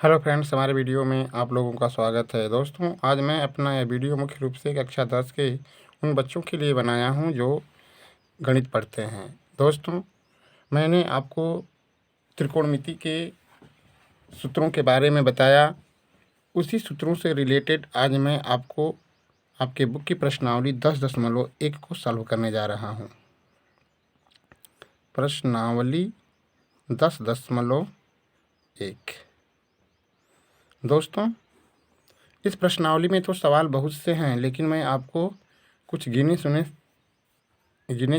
Hello friends, हमारे video में आप लोगों का स्वागत है। दोस्तों, आज मैं अपना यह वीडियो मुख्य रूप से कक्षा 10 के उन बच्चों के लिए बनाया हूं जो गणित पढ़ते हैं। दोस्तों, मैंने आपको त्रिकोणमिति के सूत्रों के बारे में बताया। उसी सूत्रों से रिलेटेड आज मैं आपको आपके बुक की प्रश्नावली 10.1 को सॉल्व करने जा रहा हूं। प्रश्नावली 10.1। दोस्तों, इस प्रश्नावली में तो सवाल बहुत से हैं, लेकिन मैं आपको कुछ गिने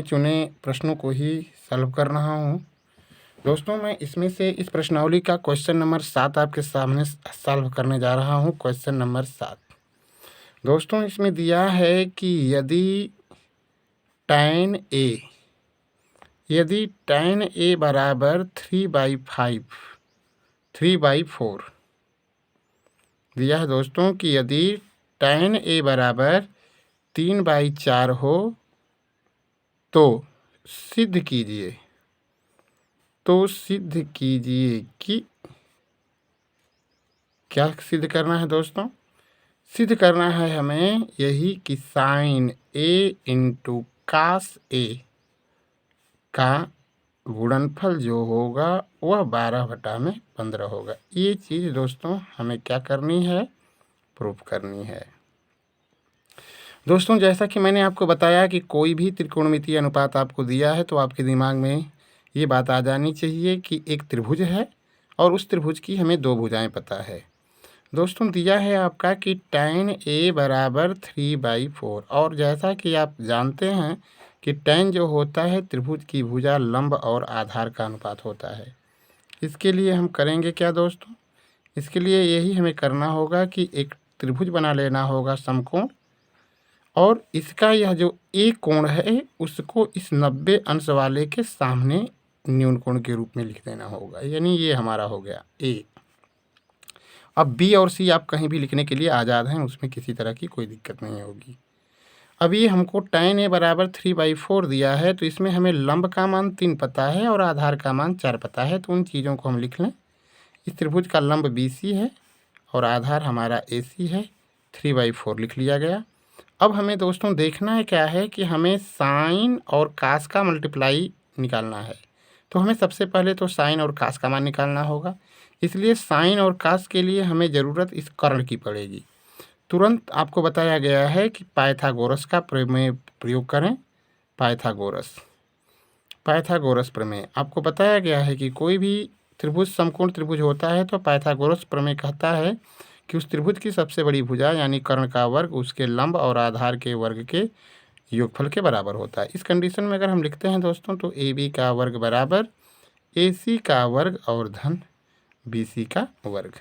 चुने प्रश्नों को ही सॉल्व कर रहा हूं। दोस्तों, मैं इसमें से इस प्रश्नावली का क्वेश्चन नंबर 7 आपके सामने सॉल्व करने जा रहा हूं। Question number 7। दोस्तों, इसमें दिया है कि यदि tan a बराबर 3/4 दिया है। दोस्तों, कि यदि tan a बराबर 3/4 हो तो सिद्ध कीजिए कि क्या सिद्ध करना है। दोस्तों, सिद्ध करना है हमें यही कि sin a into cos a का गुणनफल जो होगा वह 12/15 होगा। ये चीज़ दोस्तों हमें क्या करनी है, प्रूफ करनी है। दोस्तों, जैसा कि मैंने आपको बताया कि कोई भी त्रिकोणमितीय अनुपात आपको दिया है तो आपके दिमाग में ये बात आ जानी चाहिए कि एक त्रिभुज है और उस त्रिभुज की हमें दो भुजाएं पता है। दोस्तों, दिया है आपका कि tan a बराबर 3/4, और जैसा कि आप जानते हैं कि tan जो होता है त्रिभुज की भुजा, लंब और आधार का अनुपात होता है। इसके लिए हम करेंगे क्या दोस्तों, इसके लिए यही हमें करना होगा कि एक त्रिभुज बना लेना होगा समकोण, और इसका यह जो एक कोण है उसको इस 90 अंश वाले के सामने न्यून कोण के रूप में लिख देना होगा। यानी ये हमारा हो गया ए। अब बी और सी आप कहीं भी लिखने के लिए आज़ाद हैं, उसमें किसी तरह की कोई दिक्कत नहीं होगी। अब ये हमको tan a बराबर 3/4 दिया है, तो इसमें हमें लंब का मान 3 पता है और आधार का मान 4 पता है, तो उन चीज़ों को हम लिख लें। इस त्रिभुज का लंब BC है और आधार हमारा AC है। 3/4 लिख लिया गया। अब हमें दोस्तों देखना है क्या है कि हमें साइन और कास का मल्टीप्लाई निकालना है। तो हमें सबसे पहले तो साइन और कास का मान निकालना होगा। इसलिए साइन और कास के लिए हमें ज़रूरत इस कर्ण की पड़ेगी। तुरंत आपको बताया गया है कि पाइथागोरस का प्रयोग करें। पाइथागोरस प्रमेय आपको बताया गया है कि कोई भी त्रिभुज समकोण त्रिभुज होता है तो पाइथागोरस प्रमेय कहता है कि उस त्रिभुज की सबसे बड़ी भुजा यानी कर्ण का वर्ग उसके लंब और आधार के वर्ग के योगफल के बराबर होता है। इस कंडीशन में अगर हम लिखते हैं दोस्तों तो AB का वर्ग बराबर AC का वर्ग और धन BC का वर्ग।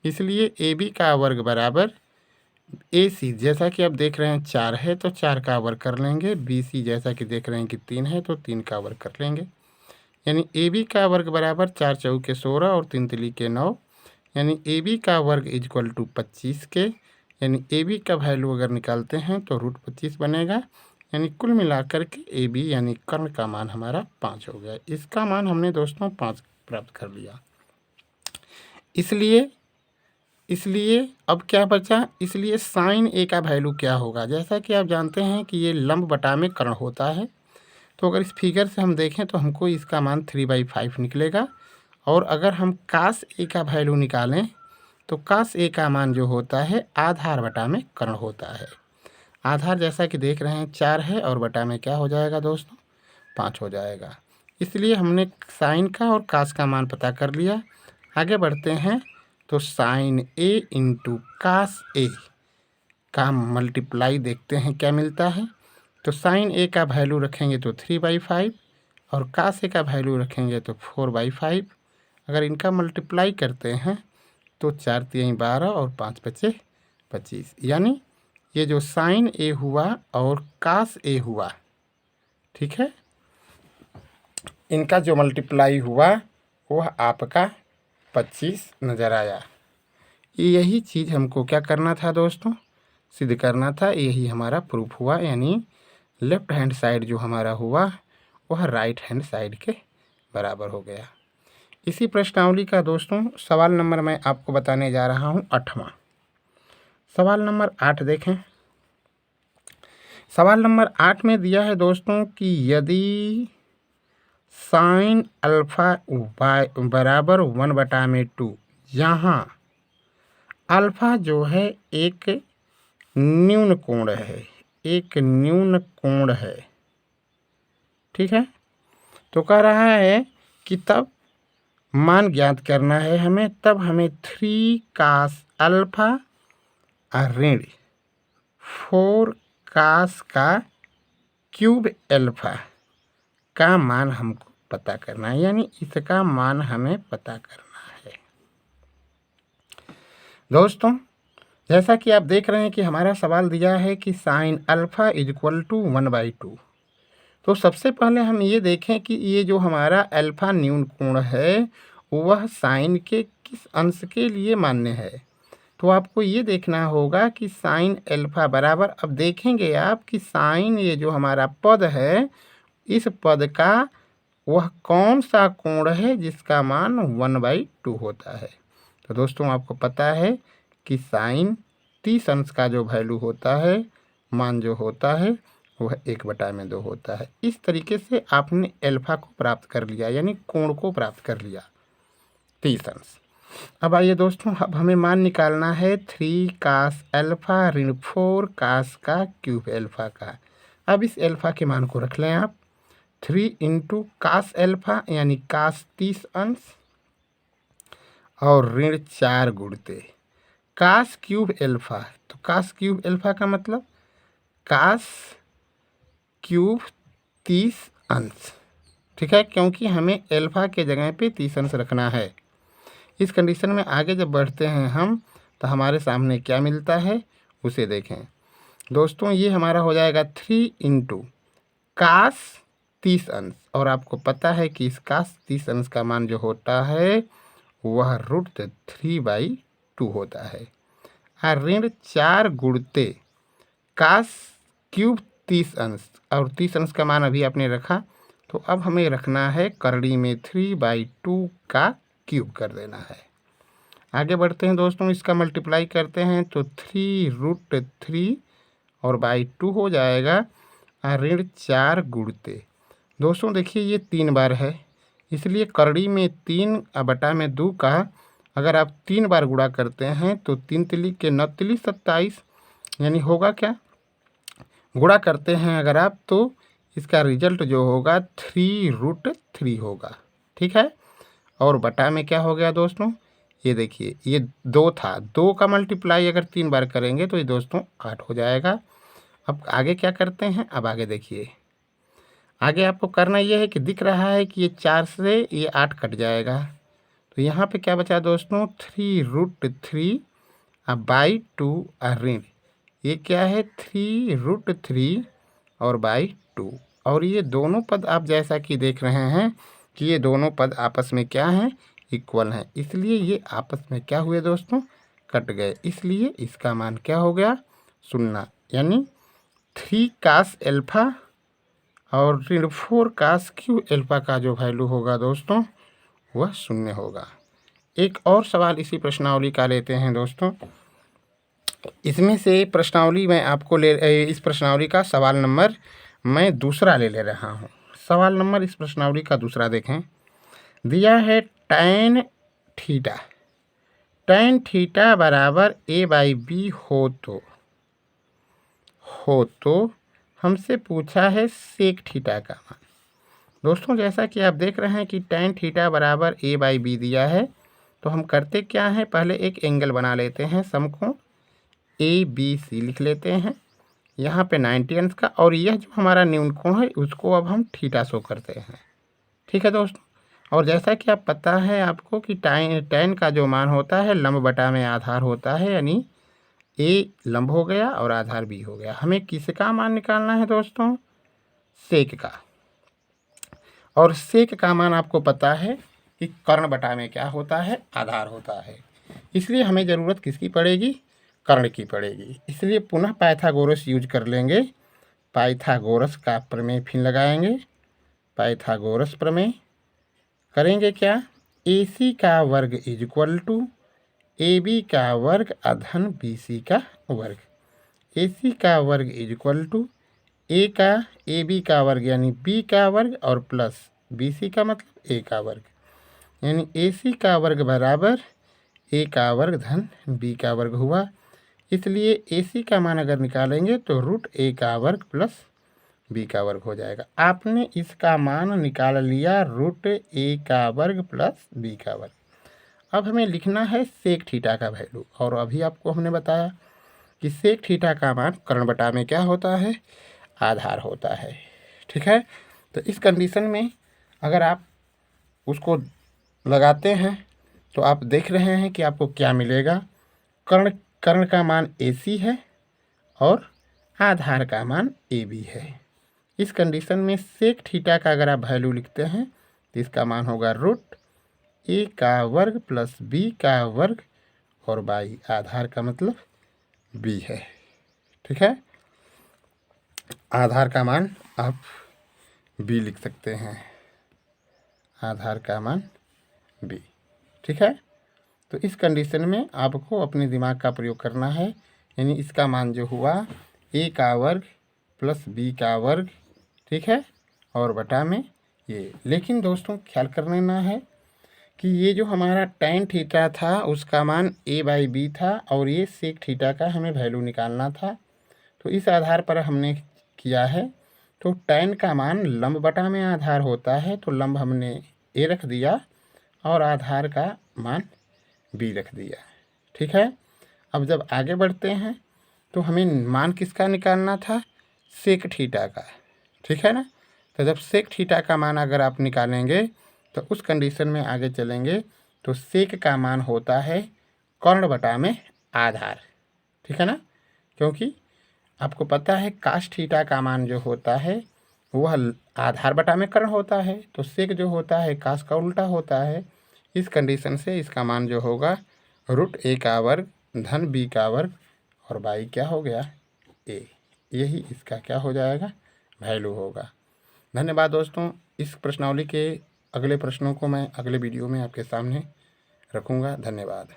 इसलिए AB का वर्ग बराबर AC, जैसा कि आप देख रहे हैं 4 है तो 4 का वर्ग कर लेंगे। BC जैसा कि देख रहे हैं कि 3 है तो 3 का वर्ग कर लेंगे। यानी AB का वर्ग बराबर 4 चौके 16 और 3 तिली के 9, यानी AB का वर्ग इक्वल टू 25 के। यानी AB का वैल्यू अगर निकालते हैं तो √25 बनेगा। यानी कुल मिलाकर के AB यानी कर्ण का मान हमारा 5 हो गया। इसका मान हमने दोस्तों 5 प्राप्त कर लिया। इसलिए अब क्या बचा, इसलिए साइन A का वैल्यू क्या होगा। जैसा कि आप जानते हैं कि ये लंब बटा में कर्ण होता है, तो अगर इस फिगर से हम देखें तो हमको इसका मान 3/5 निकलेगा। और अगर हम कास A का वैल्यू निकालें तो कास A का मान जो होता है आधार बटा में कर्ण होता है। आधार जैसा कि देख रहे हैं 4 है और बटा में क्या हो जाएगा दोस्तों, 5 हो जाएगा। इसलिए हमने साइन का और कास का मान पता कर लिया। आगे बढ़ते हैं तो sine A into cos A का मल्टीप्लाई देखते हैं क्या मिलता है। तो साइन A का वैल्यू रखेंगे तो 3/5 और कास A का वैल्यू रखेंगे तो 4/5। अगर इनका मल्टीप्लाई करते हैं तो 4 3 12 और 5 बचे 25। यानी ये जो साइन A हुआ और कास A हुआ, ठीक है, इनका जो मल्टीप्लाई हुआ वह आपका 25 नज़र आया। यही चीज़ हमको क्या करना था दोस्तों, सिद्ध करना था। यही हमारा प्रूफ हुआ। यानी लेफ्ट हैंड साइड जो हमारा हुआ वह राइट हैंड साइड के बराबर हो गया। इसी प्रश्नावली का दोस्तों सवाल नंबर मैं आपको बताने जा रहा हूँ 8वां। सवाल नंबर 8 देखें। सवाल नंबर 8 में दिया है दोस्तों कि यदि साइन अल्फा बराबर 1/2, यहाँ अल्फा जो है एक न्यून कोण है, एक न्यून कोण है, ठीक है। तो कह रहा है कि तब मान ज्ञात करना है हमें, तब हमें 3 कास अल्फा ऋण 4 कास का क्यूब अल्फा का मान हमको पता करना है, यानी इसका मान हमें पता करना है। दोस्तों जैसा कि आप देख रहे हैं कि हमारा सवाल दिया है कि साइन अल्फा इक्वल टू 1/2। तो सबसे पहले हम ये देखें कि ये जो हमारा अल्फा न्यून कोण है वह साइन के किस अंश के लिए मान्य है। तो आपको ये देखना होगा कि साइन अल्फा बराबर, अब देखेंगे आप कि साइन ये जो हमारा पद है इस पद का वह कौन सा कोण है जिसका मान 1/2 होता है। तो दोस्तों आपको पता है कि साइन 30 अंश का जो वैल्यू होता है, मान जो होता है वह 1/2 होता है। इस तरीके से आपने अल्फा को प्राप्त कर लिया, यानी कोण को प्राप्त कर लिया 30 अंश। अब आइए दोस्तों, अब हमें मान निकालना है 3 कास अल्फा ऋण 4 कास का क्यूब अल्फा का। अब इस अल्फा के मान को रख लें आप, 3 इंटू कास अल्फा यानी कास 30 अंश और ऋण 4 गुणते कास क्यूब अल्फा। तो कास क्यूब अल्फा का मतलब कास क्यूब 30 अंश, ठीक है, क्योंकि हमें अल्फा के जगह पे 30 अंश रखना है। इस कंडीशन में आगे जब बढ़ते हैं हम तो हमारे सामने क्या मिलता है उसे देखें। दोस्तों ये हमारा हो जाएगा 3 इंटू कास 30 अंश, और आपको पता है कि इस कास 30 अंश का मान जो होता है वह √3/2 होता है। और ऋण 4 गुणते कास क्यूब 30 अंश, और 30 अंश का मान अभी आपने रखा, तो अब हमें रखना है करड़ी में 3/2 का क्यूब कर देना है। आगे बढ़ते हैं दोस्तों, इसका मल्टीप्लाई करते हैं तो 3√3 और 2 हो जाएगा, ऋण 4 गुणते। दोस्तों देखिए ये 3 बार है, इसलिए करड़ी में 3/2 का अगर आप 3 बार गुणा करते हैं तो 3 तिली के 9 तिली 27, यानी होगा क्या, गुणा करते हैं अगर आप तो इसका रिजल्ट जो होगा 3√3 होगा, ठीक है। और बटा में क्या हो गया दोस्तों, ये देखिए ये 2 था, 2 का मल्टीप्लाई अगर 3 बार करेंगे तो ये दोस्तों 8 हो जाएगा। अब आगे क्या करते हैं, अब आगे देखिए, आगे आपको करना ये है कि दिख रहा है कि ये 4 से ये 8 कट जाएगा, तो यहाँ पे क्या बचा दोस्तों 3√3/2 ऋण, ये क्या है 3√3 और 2, और ये दोनों पद आप जैसा कि देख रहे हैं कि ये दोनों पद आपस में क्या हैं, इक्वल हैं, इसलिए ये आपस में क्या हुए दोस्तों, कट गए, इसलिए इसका मान क्या हो गया 0, यानी 3 कास अल्फा और ऋण 4 कास क्यूब अल्फा का जो वैल्यू होगा दोस्तों वह 0 होगा। एक और सवाल इसी प्रश्नावली का लेते हैं दोस्तों। इसमें से प्रश्नावली मैं आपको इस प्रश्नावली का सवाल नंबर मैं दूसरा ले रहा हूँ। सवाल नंबर इस प्रश्नावली का दूसरा देखें। दिया है tan थीटा बराबर a/b हो तो हमसे पूछा है सेक थीटा का मान। दोस्तों जैसा कि आप देख रहे हैं कि tan थीटा बराबर a/b दिया है, तो हम करते क्या हैं, पहले एक एंगल बना लेते हैं, समकोण ABC लिख लेते हैं यहाँ पे 90 अंश का, और यह जो हमारा न्यून कोण है उसको अब हम थीटा शो करते हैं, ठीक है दोस्तों। और जैसा कि आप पता है आपको कि tan का जो मान होता है लंब बटा में आधार होता है, यानी A लंब हो गया और आधार B हो गया। हमें किसका मान निकालना है दोस्तों, सेक का, और सेक का मान आपको पता है कि कर्ण बटा में क्या होता है, आधार होता है, इसलिए हमें ज़रूरत किसकी पड़ेगी, कर्ण की पड़ेगी। इसलिए पुनः पाइथागोरस यूज कर लेंगे, पाइथागोरस का प्रमेय फिर लगाएंगे, पाइथागोरस प्रमेय करेंगे क्या, AC का वर्ग इज इक्वल टू AB का वर्ग अधन BC का वर्ग। AC का वर्ग इज इक्वल टू A का AB का वर्ग यानी B का वर्ग और प्लस BC का मतलब A का वर्ग, यानी AC का वर्ग बराबर A का वर्ग धन B का वर्ग हुआ। इसलिए AC का मान अगर निकालेंगे तो रूट A का वर्ग प्लस B का वर्ग हो जाएगा। आपने इसका मान निकाल लिया रूट A का वर्ग प्लस B का वर्ग। अब हमें लिखना है सेक थीटा का वैल्यू, और अभी आपको हमने बताया कि सेक थीटा का मान कर्ण बटा में क्या होता है, आधार होता है। ठीक है, तो इस कंडीशन में अगर आप उसको लगाते हैं तो आप देख रहे हैं कि आपको क्या मिलेगा। कर्ण कर्ण का मान AC है और आधार का मान AB है। इस कंडीशन में सेक थीटा का अगर आप वैल्यू लिखते हैं तो इसका मान होगा रूट A का वर्ग प्लस B का वर्ग और बाई आधार का मतलब B है। ठीक है, आधार का मान आप B लिख सकते हैं, आधार का मान B। ठीक है, तो इस कंडीशन में आपको अपने दिमाग का प्रयोग करना है, यानी इसका मान जो हुआ A का वर्ग प्लस B का वर्ग, ठीक है, और बटा में ये। लेकिन दोस्तों ख्याल करना है कि ये जो हमारा tan थीटा था उसका मान A/B था और ये सेक थीटा का हमें वैल्यू निकालना था। तो इस आधार पर हमने किया है। तो tan का मान लंब बटा में आधार होता है, तो लंब हमने A रख दिया और आधार का मान B रख दिया। ठीक है, अब जब आगे बढ़ते हैं तो हमें मान किसका निकालना था, सेक थीटा का। ठीक है ना, तो जब सेक थीटा का मान अगर आप निकालेंगे तो उस कंडीशन में आगे चलेंगे तो सेक का मान होता है कर्ण बटा में आधार। ठीक है ना, क्योंकि आपको पता है काश थीटा का मान जो होता है वह आधार बटा में कर्ण होता है, तो सेक जो होता है काश का उल्टा होता है। इस कंडीशन से इसका मान जो होगा रूट A का वर्ग धन B का वर्ग और बाई क्या हो गया A। यही इसका क्या हो जाएगा, वैल्यू होगा। धन्यवाद दोस्तों। इस प्रश्नावली के अगले प्रश्नों को मैं अगले वीडियो में आपके सामने रखूँगा। धन्यवाद।